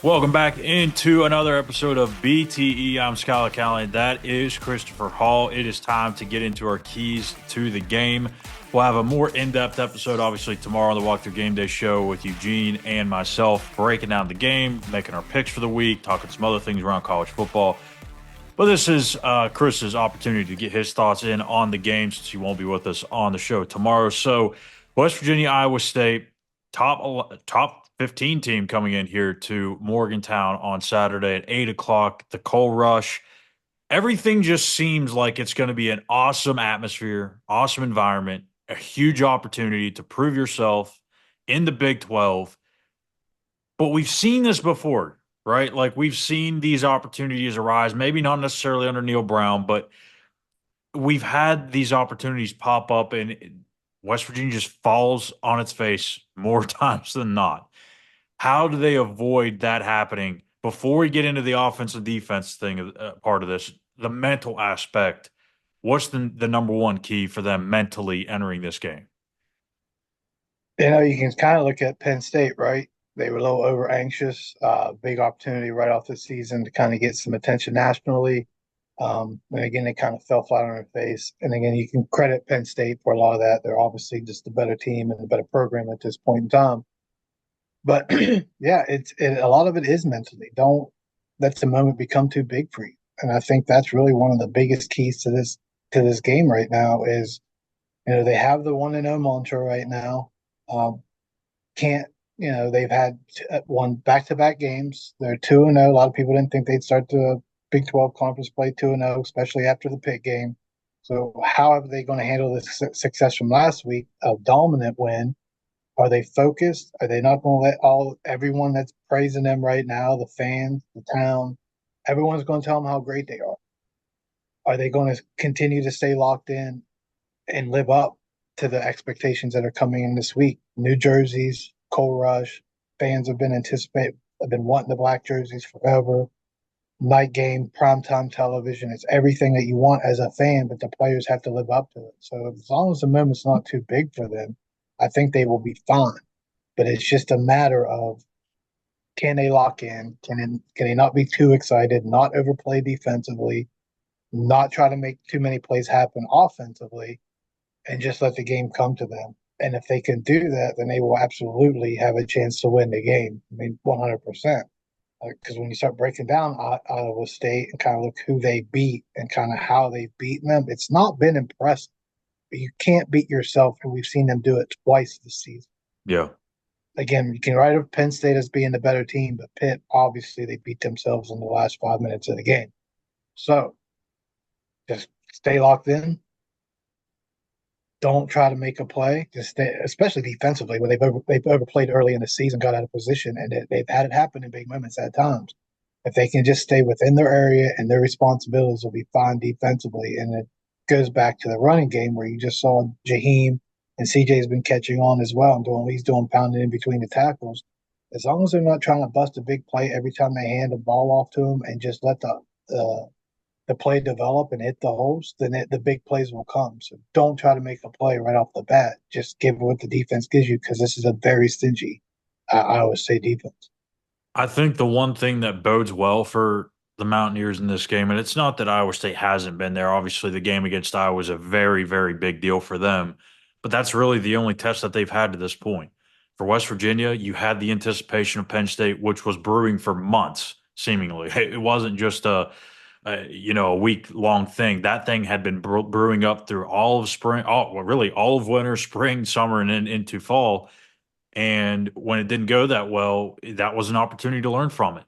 Welcome back into another episode of BTE. I'm Schuyler Callihan. That is Christopher Hall. It is time to get into our keys to the game. We'll have a more in-depth episode, obviously, tomorrow on the Walkthrough Game Day show with Eugene and myself, breaking down the game, making our picks for the week, talking some other things around college football. But this is Chris's opportunity to get his thoughts in on the game since he won't be with us on the show tomorrow. So, West Virginia, Iowa State, top 15 team coming in here to Morgantown on Saturday at 8 o'clock. The Coal Rush. Everything just seems like it's going to be an awesome atmosphere, awesome environment, a huge opportunity to prove yourself in the Big 12. But we've seen this before, right? Like we've seen these opportunities arise, maybe not necessarily under Neil Brown, but we've had these opportunities pop up and West Virginia just falls on its face more times than not. How do they avoid that happening before we get into the offensive defense thing, part of this, the mental aspect? What's the number one key for them mentally entering this game? You can kind of look at Penn State, right? They were a little over anxious. Big opportunity right off the season to kind of get some attention nationally. And again, they kind of fell flat on their face. And again, you can credit Penn State for a lot of that. They're obviously just a better team and a better program at this point in time. But yeah, a lot of it is mentally. Don't let the moment become too big for you. And I think that's really one of the biggest keys to this game right now is they have the 1-0 mantra right now. Um, can't they've had one back-to-back games. They're 2-0. A lot of people didn't think they'd start the Big 12 conference play 2-0, especially after the Pitt game. So how are they going to handle this success from last week, a dominant win? Are they focused? Are they not going to let everyone that's praising them right now, the fans, the town, everyone's going to tell them how great they are? Are they going to continue to stay locked in and live up to the expectations that are coming in this week? New jerseys, Coal Rush, fans have been wanting the black jerseys forever. Night game, primetime television, it's everything that you want as a fan, but the players have to live up to it. So as long as the moment's not too big for them, I think they will be fine. But it's just a matter of can they lock in? Can they not be too excited, not overplay defensively, not try to make too many plays happen offensively, and just let the game come to them. And if they can do that, then they will absolutely have a chance to win the game. I mean, 100%. Because when you start breaking down Iowa State and kind of look who they beat and kind of how they've beaten them, it's not been impressive. But you can't beat yourself, and we've seen them do it twice this season. Yeah. Again, you can write up Penn State as being the better team, but Pitt, obviously, they beat themselves in the last 5 minutes of the game. So just stay locked in, don't try to make a play. Just stay, especially defensively, where they've overplayed early in the season, got out of position, and they've had it happen in big moments at times. If they can just stay within their area and their responsibilities will be fine defensively. And it goes back to the running game where you just saw Jaheim and CJ's been catching on as well and doing what he's doing, pounding in between the tackles. As long as they're not trying to bust a big play every time they hand the ball off to them and just let the play develop and hit the holes, then the big plays will come. So don't try to make a play right off the bat. Just give what the defense gives you because this is a very stingy, I always say, defense. I think the one thing that bodes well for the Mountaineers in this game, and it's not that Iowa State hasn't been there. Obviously, the game against Iowa was a very, very big deal for them, but that's really the only test that they've had to this point. For West Virginia, you had the anticipation of Penn State, which was brewing for months, seemingly. It wasn't just a week long thing. That thing had been brewing up through all of spring, well, really all of winter, spring, summer, and then into fall. And when it didn't go that well, that was an opportunity to learn from it.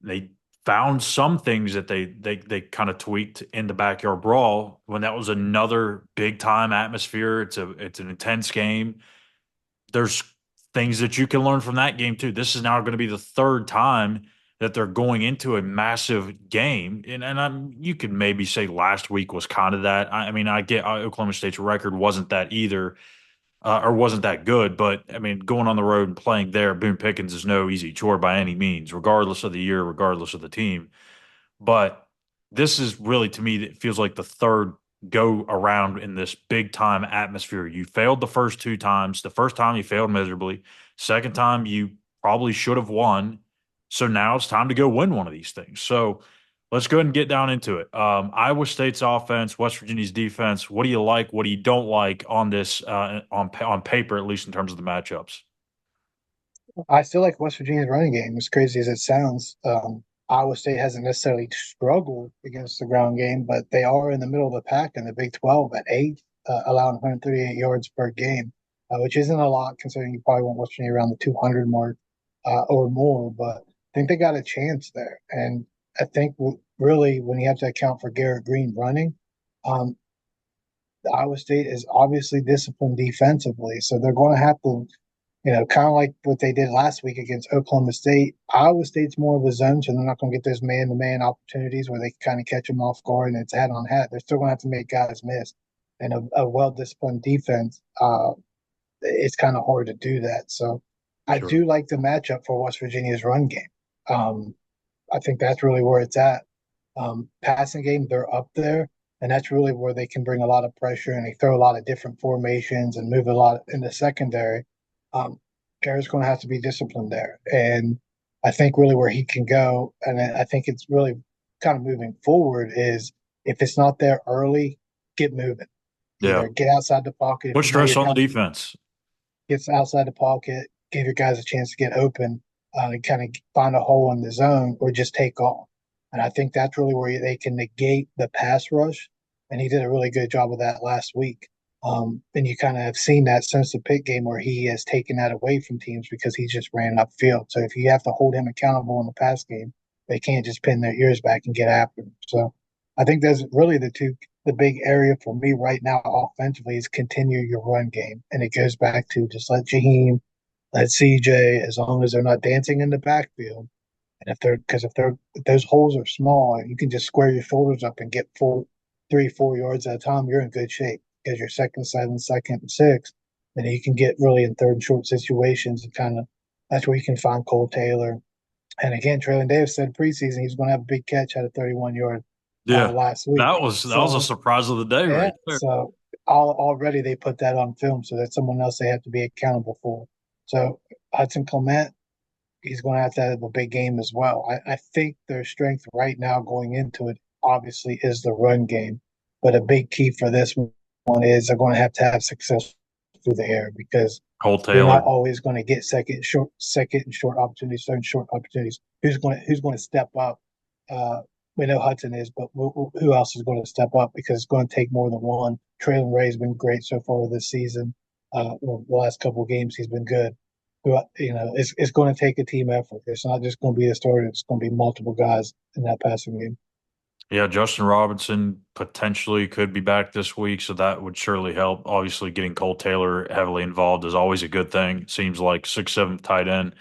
They found some things that they kind of tweaked in the backyard brawl when that was another big time atmosphere. It's an intense game. There's things that you can learn from that game too. This is now going to be the third time that they're going into a massive game, and you could maybe say last week was kind of that. I mean, I get Oklahoma State's record wasn't that either, or wasn't that good. But I mean, going on the road and playing there, Boone Pickens is no easy chore by any means, regardless of the year, regardless of the team. But this is really, to me, it feels like the third go around in this big time atmosphere. You failed the first two times. The first time you failed miserably. Second time you probably should have won. So now it's time to go win one of these things. So let's go ahead and get down into it. Iowa State's offense, West Virginia's defense. What do you like? What do you don't like on this on paper, at least in terms of the matchups? I still like West Virginia's running game, as crazy as it sounds. Iowa State hasn't necessarily struggled against the ground game, but they are in the middle of the pack in the Big 12 at eight, allowing 138 yards per game, which isn't a lot considering you probably want West Virginia around the 200 mark or more. But I think they got a chance there. And I think really when you have to account for Garrett Green running, um, Iowa State is obviously disciplined defensively. So they're going to have to kind of like what they did last week against Oklahoma State. Iowa State's more of a zone, so they're not going to get those man-to-man opportunities where they kind of catch them off guard and it's hat on hat. They're still going to have to make guys miss. And a well-disciplined defense, it's kind of hard to do that. So I Sure. do like the matchup for West Virginia's run game. Um, I think that's really where it's at. Passing game, they're up there, and that's really where they can bring a lot of pressure and they throw a lot of different formations and move a lot in the secondary. Um, Garrett's going to have to be disciplined there, and I think really where he can go, and I think it's really kind of moving forward is if it's not there early, get moving. Yeah. Either get outside the pocket if Put you know stress your on the guy defense. gets outside the pocket, give your guys a chance to get open and kind of find a hole in the zone or just take off. And I think that's really where they can negate the pass rush. And he did a really good job of that last week. And you kind of have seen that since the Pitt game where he has taken that away from teams because he just ran upfield. So if you have to hold him accountable in the pass game, they can't just pin their ears back and get after him. So I think that's really the big area for me right now offensively is continue your run game. And it goes back to just let Jaheim, let CJ, as long as they're not dancing in the backfield. And if those holes are small, you can just square your shoulders up and get 3, 4 yards at a time, you're in good shape because you're second, seven, second, and six. And you can get really in third and short situations and kind of that's where you can find Cole Taylor. And again, Traylon Davis said preseason he's going to have a big catch at a 31-yard Yeah. last week. That was a So surprise of the day yeah, right there. so already they put that on film, so that's someone else they have to be accountable for. So Hudson Clement, he's going to have a big game as well. I think their strength right now going into it obviously is the run game, but a big key for this one is they're going to have success through the air because Cole you're not Taylor. always going to get second and short opportunities, third and short opportunities. Who's going to step up? Uh, we know Hudson is, but who else is going to step up? Because it's going to take more than one. Traylon Ray's been great so far this season. The last couple of games he's been good. It's going to take a team effort. It's not just going to be a starter. It's going to be multiple guys in that passing game. Yeah, Justin Robinson potentially could be back this week, so that would surely help. Obviously, getting Cole Taylor heavily involved is always a good thing. Seems like sixth, seventh tight end.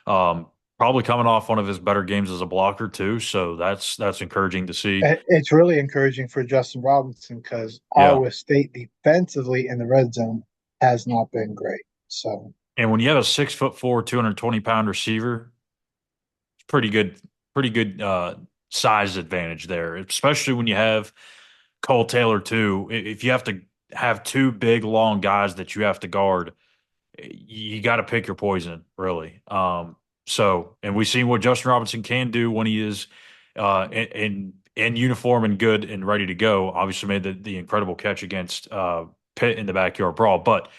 Um, Probably coming off one of his better games as a blocker too, so that's encouraging to see. It's really encouraging for Justin Robinson because Yeah, Iowa State defensively in the red zone has not been great. So and when you have a 6'4", 220-pound receiver, it's pretty good size advantage there, especially when you have Cole Taylor too. If you have to have two big long guys that you have to guard, you got to pick your poison, really. And we've seen what Justin Robinson can do when he is in uniform and good and ready to go. Obviously, made the incredible catch against Pitt in the backyard brawl, but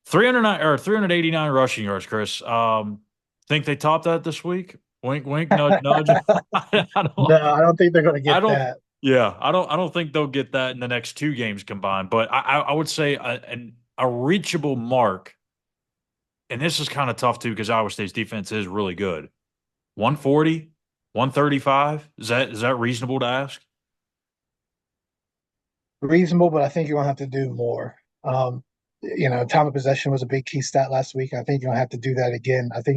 309 or 389 rushing yards, Chris. Think they topped that this week? Wink, wink, nudge, nudge. I no, don't. I don't think they're going to I get don't. that. Yeah, I don't think they'll get that in the next two games combined. But I would say a reachable mark, and this is kind of tough too because Iowa State's defense is really good. 140, 135. Is that reasonable to ask? Reasonable, but I think you're going to have to do more. Time of possession was a big key stat last week. I think you're going to have to do that again. I think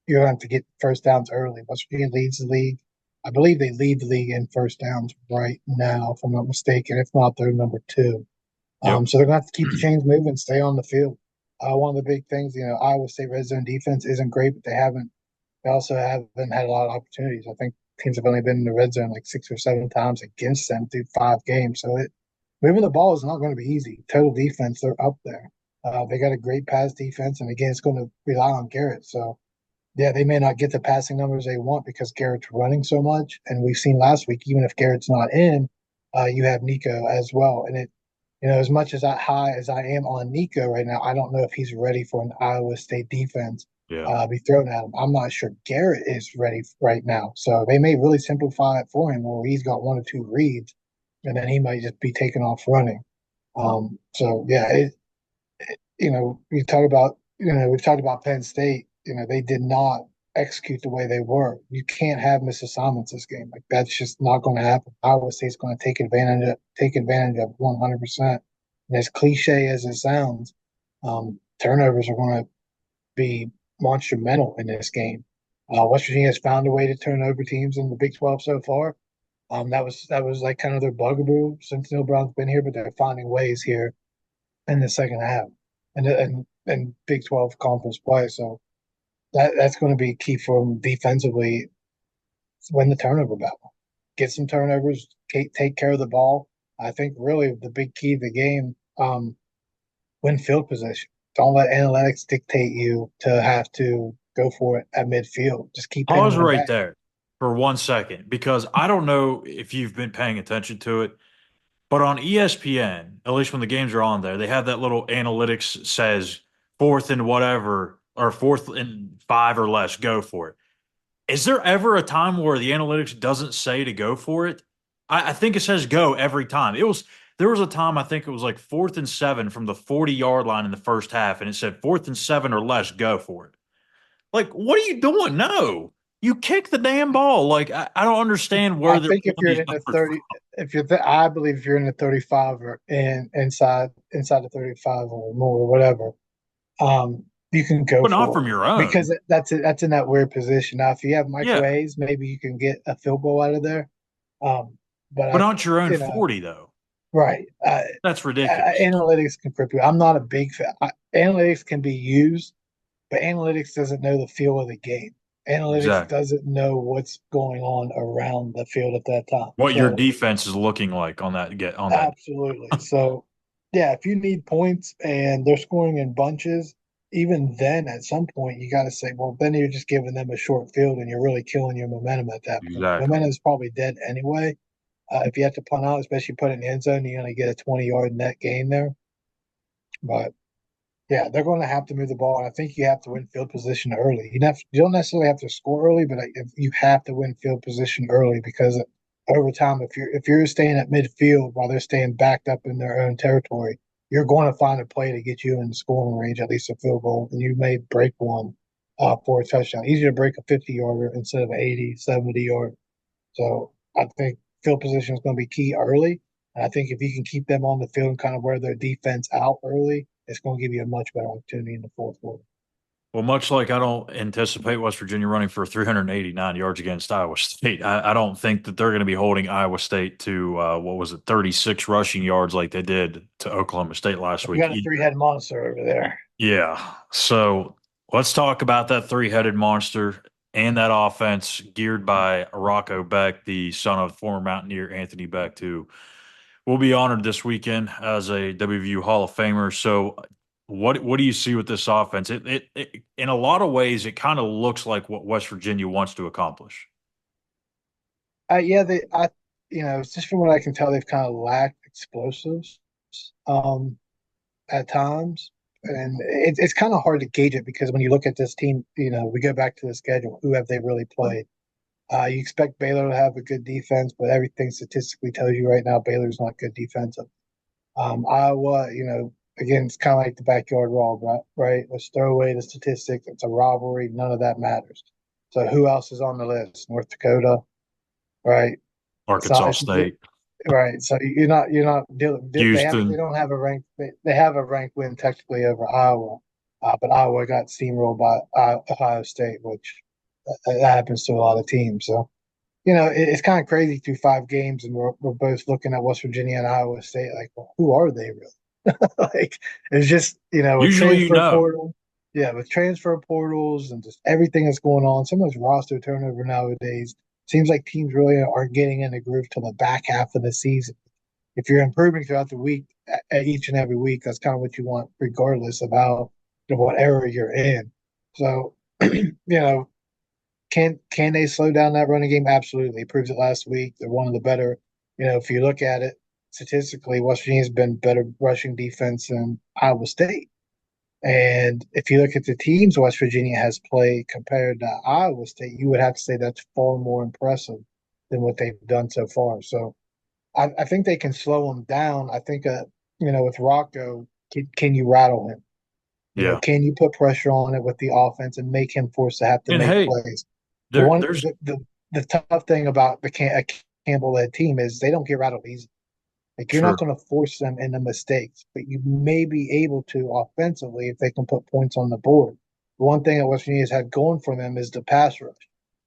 you'll have to get first downs early. West Virginia leads the league. I believe they lead the league in first downs right now, if I'm not mistaken. If not, they're number two. Yep. So they're going to have to keep the chains moving, stay on the field. One of the big things, Iowa State red zone defense isn't great, but they also haven't had a lot of opportunities. I think teams have only been in the red zone like 6 or 7 times against them through 5 games. So moving the ball is not going to be easy. Total defense, they're up there. They got a great pass defense, and again, it's going to rely on Garrett. So Yeah, they may not get the passing numbers they want because Garrett's running so much. And we've seen last week, even if Garrett's not in, you have Nico as well. And as much as high as I am on Nico right now, I don't know if he's ready for an Iowa State defense Yeah. be thrown at him. I'm not sure Garrett is ready right now. So they may really simplify it for him where he's got one or two reads and then he might just be taken off running. So yeah, we've talked about Penn State. They did not execute the way they were. You can't have missed assignments this game. Like that's just not going to happen. Iowa State's going to take advantage of 100%. And as cliche as it sounds, turnovers are going to be monumental in this game. West Virginia has found a way to turn over teams in the Big 12 so far. That was like kind of their bugaboo since Neil Brown's been here, but they're finding ways here in the second half and Big 12 conference play. So that's going to be key for them defensively. Win the turnover battle, get some turnovers, take care of the ball. I think really the big key of the game, win field position. Don't let analytics dictate you to have to go for it at midfield. Just keep Pause pinning them right back. there for 1 second because I don't know if you've been paying attention to it, but on ESPN, at least when the games are on there, they have that little analytics says fourth and whatever or fourth and five or less, go for it. Is there ever a time where the analytics doesn't say to go for it? I think it says go every time. There was a time I think it was like fourth and seven from the 40-yard line in the first half, and it said fourth and seven or less, go for it. Like, what are you doing? No, you kick the damn ball. Like, I don't understand where I they're think if pulling you're these in the numbers 30, I believe if you're in the 35 or inside the 35 or more or whatever, you can go but not for from it your because own. that's in that weird position. Now, if you have Michael Yeah, Hayes, maybe you can get a field goal out of there. But but not your own 40 though. right. That's ridiculous. Analytics can prep you. I'm not a big fan. Analytics can be used, but analytics doesn't know the feel of the game. Analytics Exactly. doesn't know what's going on around the field at that time. What your So defense is looking like on that get on that. absolutely. So, yeah, if you need points and they're scoring in bunches, even then, at some point, you got to say, well, then you're just giving them a short field and you're really killing your momentum at that point. Exactly. Momentum is probably dead anyway. If you have to punt out, especially put it in the end zone, you're going to get a 20-yard net gain there. But yeah, they're going to have to move the ball. And I think you have to win field position early. You don't necessarily have to score early, but you have to win field position early because over time, if you're staying at midfield while they're staying backed up in their own territory, you're going to find a play to get you in the scoring range, at least a field goal, and you may break one for a touchdown. Easier to break a 50-yarder instead of 80, 70-yard. So I think field position is going to be key early. And I think if you can keep them on the field and kind of wear their defense out early, it's going to give you a much better opportunity in the fourth quarter. Well, much like I don't anticipate West Virginia running for 389 yards against Iowa State, I don't think that they're going to be holding Iowa State to what was it, 36 rushing yards like they did to Oklahoma State last We week got a either. three-head monster over there. Yeah. So let's talk about that three-headed monster and that offense geared by Rocco Becht, the son of former Mountaineer Anthony Becht, who will be honored this weekend as a WVU Hall of Famer. So what do you see with this offense? It in a lot of ways it kind of looks like what West Virginia wants to accomplish. Yeah, just from what I can tell, they've kind of lacked explosives um, at times, and it's kind of hard to gauge it because when you look at this team, we go back to the schedule. Who have they really played? You expect Baylor to have a good defense, but everything statistically tells you right now Baylor's not good defensive. Iowa, again, it's kind of like the backyard brawl, right? Let's throw away the statistics. It's a rivalry. None of that matters. So who else is on the list? North Dakota, right? So Arkansas State, right. So you're not dealing. They Houston, don't have a rank. They have a rank win technically over Iowa, but Iowa got steamrolled by Ohio State, which that happens to a lot of teams. So it's kind of crazy through 5 games, and we're both looking at West Virginia and Iowa State like, well, who are they really? Like, it's just with usually transfer portal, yeah, with transfer portals and just everything that's going on, so much roster turnover nowadays. Seems like teams really aren't getting in the groove till the back half of the season. If you're improving throughout the week, at each and every week, that's kind of what you want, regardless of what era you're in. So you know, can they slow down that running game? Absolutely. It proves it last week. They're one of the better. If you look at it statistically, West Virginia's been better rushing defense than Iowa State. And if you look at the teams West Virginia has played compared to Iowa State, you would have to say that's far more impressive than what they've done so far. So I think they can slow them down. I think, with Rocco, can you rattle him? Yeah. Can you put pressure on it with the offense and make him forced to have to And make hey, plays? The there one, there's the tough thing about a Campbell led team is they don't get rattled easy. Like you're not sure. going to force them into mistakes, but you may be able to offensively if they can put points on the board. The one thing that West Virginia has had going for them is the pass rush.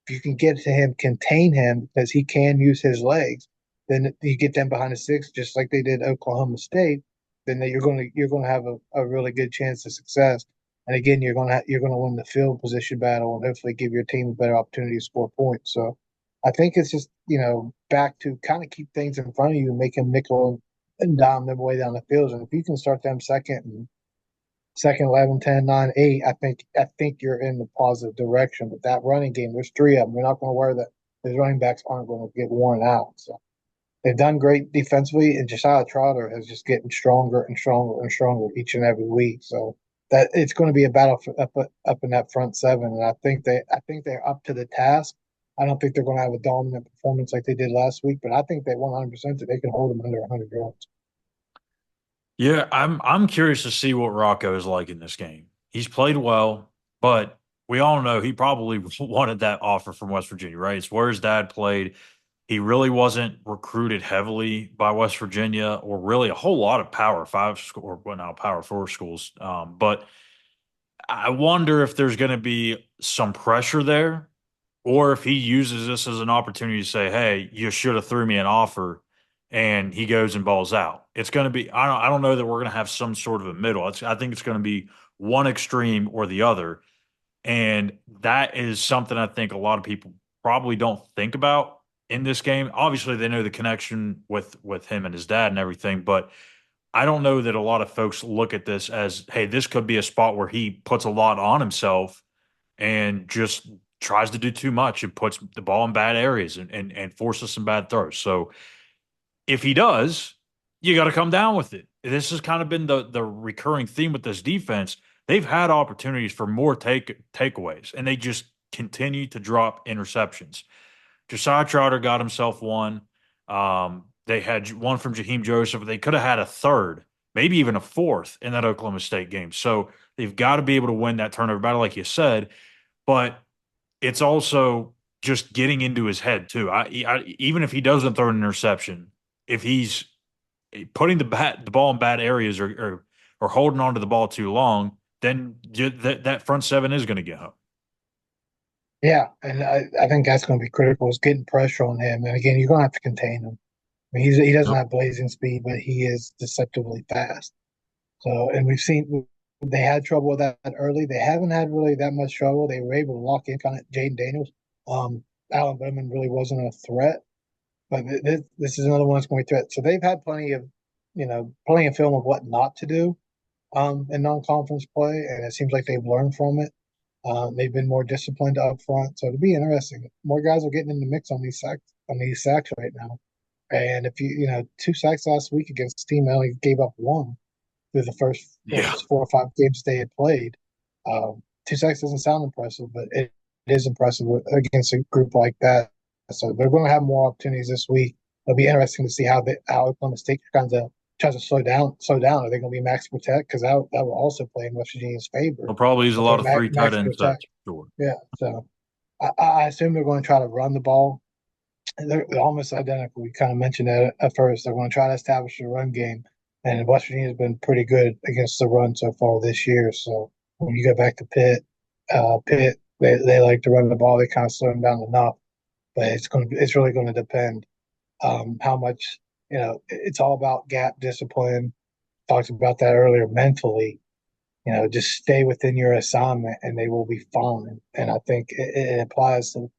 If you can get to him, contain him because he can use his legs, then you get them behind the six, just like they did Oklahoma State. Then you're going to have a really good chance of success. And again, you're going to win the field position battle and hopefully give your team a better opportunity to score points. So I think it's just, back to kind of keep things in front of you and make them nickel and dime them way down the field. And if you can start them second, 11, 10, 9, 8, I think you're in the positive direction. But that running game, there's three of them. You're not going to worry that those running backs aren't going to get worn out. So they've done great defensively, and Josiah Trotter is just getting stronger and stronger and stronger each and every week. So that it's going to be a battle for up in that front seven, and I think they're up to the task. I don't think they're going to have a dominant performance like they did last week, but I think they 100% that they can hold them under 100 yards. Yeah, I'm curious to see what Rocco is like in this game. He's played well, but we all know he probably wanted that offer from West Virginia, right? It's where his dad played. He really wasn't recruited heavily by West Virginia or really a whole lot of Power Five school or well, now Power Four schools. But I wonder if there's going to be some pressure there, or if he uses this as an opportunity to say, "Hey, you should have threw me an offer," and he goes and balls out. It's going to be. I don't know that we're going to have some sort of a middle. I think it's going to be one extreme or the other, and that is something I think a lot of people probably don't think about in this game. Obviously, they know the connection with him and his dad and everything, but I don't know that a lot of folks look at this as, hey, this could be a spot where he puts a lot on himself and just tries to do too much and puts the ball in bad areas and forces some bad throws. So if he does, you got to come down with it. This has kind of been the recurring theme with this defense. They've had opportunities for more takeaways, and they just continue to drop interceptions. Josiah Trotter got himself one. They had one from Jaheim Joseph. They could have had a third, maybe even a fourth in that Oklahoma State game. So they've got to be able to win that turnover battle, like you said. But it's also just getting into his head too. Even if he doesn't throw an interception, if he's putting the ball in bad areas or holding on to the ball too long, then that front seven is going to get home. Yeah, and I think that's going to be critical is getting pressure on him. And again, you're going to have to contain him. I mean, he doesn't Yep. have blazing speed, but he is deceptively fast. So, and we've seen they had trouble with that early. They haven't had really that much trouble. They were able to lock in kind of Jaden Daniels. Alan Bowman really wasn't a threat, but this is another one that's going to be a threat. So they've had plenty of film of what not to do in non-conference play, and it seems like they've learned from it. They've been more disciplined up front, so it'll be interesting. More guys are getting in the mix on these sacks right now. And if two sacks last week against a team that only gave up one through the first what Yeah. was 4 or 5 games they had played. Two sacks doesn't sound impressive, but it is impressive against a group like that. So they're going to have more opportunities this week. It'll be interesting to see how Oklahoma State kind of tries to slow down. Slow down. Are they going to be max protect? Because that will also play in West Virginia's favor He'll probably use a if they lot of three tight max end protect. sets. Sure. Yeah. So I assume they're going to try to run the ball. They're almost identical. We kind of mentioned that at first. They're going to try to establish a run game, and West Virginia's been pretty good against the run so far this year. So when you go back to Pitt, they like to run the ball. They kind of slow them down enough, but it's really going to depend how much It's all about gap discipline. Talked about that earlier. Mentally, just stay within your assignment and they will be fine. And I think it applies to,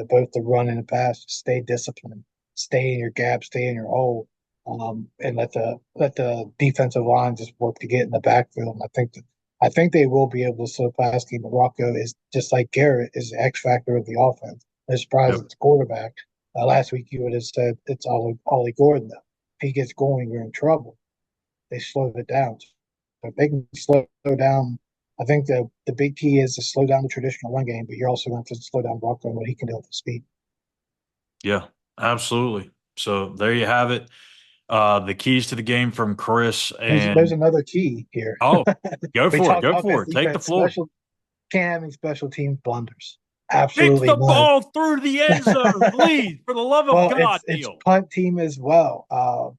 both the run and the pass. Stay disciplined, stay in your gap, stay in your hole, and let the defensive line just work to get in the backfield. And I think they will be able to slow pass game. But Rocco is just like Garrett is the X factor of the offense. I'm surprised Yep. it's quarterback. Last week you would have said it's Ollie Gordon though. If he gets going, you're in trouble. They slowed it down. So if they can slow down, I think the big key is to slow down the traditional run game, but you're also going to slow down Rocco and what he can do with the speed. Yeah, absolutely. So there you have it. The keys to the game from Chris There's and another key here. oh, go We for it. talked Go offense, for it. Take the defense, floor. special can't have any special team blunders. Kick Absolutely the none. ball through the end zone, please, for the love of Well, God, it's Neil. punt team as well.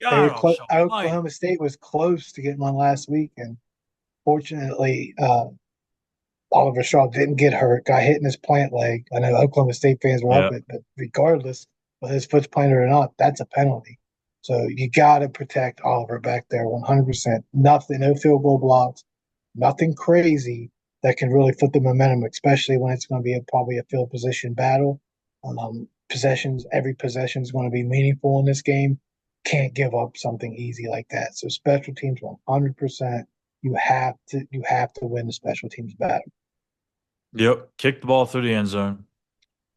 They were God close. almighty. Oklahoma State was close to getting one last week, and fortunately, Oliver Shaw didn't get hurt. Got hit in his plant leg. I know Oklahoma State fans were up Yeah. it, but regardless whether his foot's planted or not, that's a penalty. So you got to protect Oliver back there 100%. Nothing, no field goal blocks, nothing crazy that can really flip the momentum, especially when it's going to be probably a field position battle. Possessions, every possession is going to be meaningful in this game. Can't give up something easy like that. So special teams 100%. You have to win the special teams battle. Yep. Kick the ball through the end zone.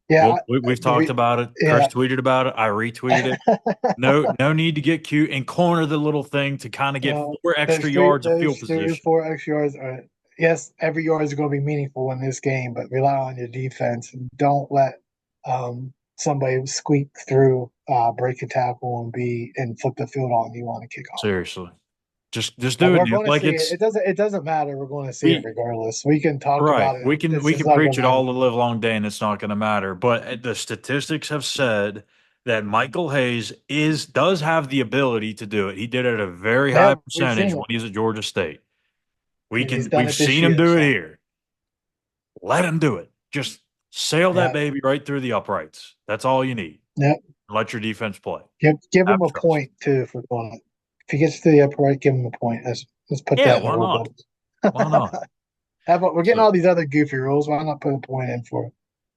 Yeah, Well, we've talked about it. Chris yeah. tweeted about it. I retweeted it. No need to get cute and corner the little thing to kind of get uh, 4 extra yards of those field three or position. four extra yards are yes, every yard is going to be meaningful in this game, but rely on your defense and don't let somebody squeak through, break a tackle, and flip the field on you on a kickoff. Seriously. Just And do it, we're Neil. going to Like see it. it's It doesn't matter. We're going to see it we regardless. We can talk right. about it. We This is can not preach going it to matter. all the live long day, and it's not going to matter. But the statistics have said that Michael Hayes does have the ability to do it. He did it at a very high Yep, we've percentage seen when it, he's at Georgia State. and he's done We've it this seen him year. do it So here. Let him do it. Just sail that yeah, baby right through the uprights. That's all you need. yep. Let your defense play. Give Have him a trust. point too if we're doing it. If he gets to the upright, give him a point. Let's put Yeah, that in the why rule not? book. Why not? How about we're getting So all these other goofy rules? Why not put a point in for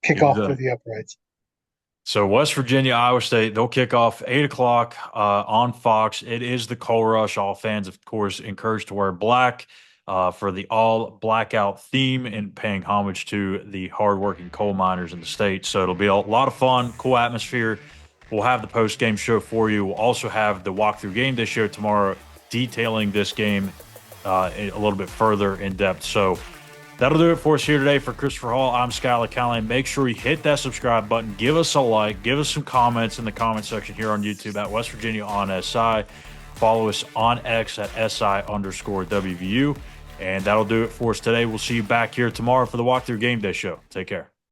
kickoff through exactly. the uprights? So West Virginia, Iowa State, they'll kick off 8 o'clock on Fox. It is the Coal Rush. All fans, of course, encouraged to wear black for the all blackout theme and paying homage to the hardworking coal miners in the state. So it'll be a lot of fun, cool atmosphere. We'll have the post game show for you. We'll also have the walkthrough game day show tomorrow, detailing this game a little bit further in depth. So that'll do it for us here today. For Christopher Hall, I'm Schuyler Callihan. Make sure you hit that subscribe button. Give us a like. Give us some comments in the comment section here on YouTube at West Virginia on SI. Follow us on X at SI_WVU. And that'll do it for us today. We'll see you back here tomorrow for the Walkthrough Game Day Show. Take care.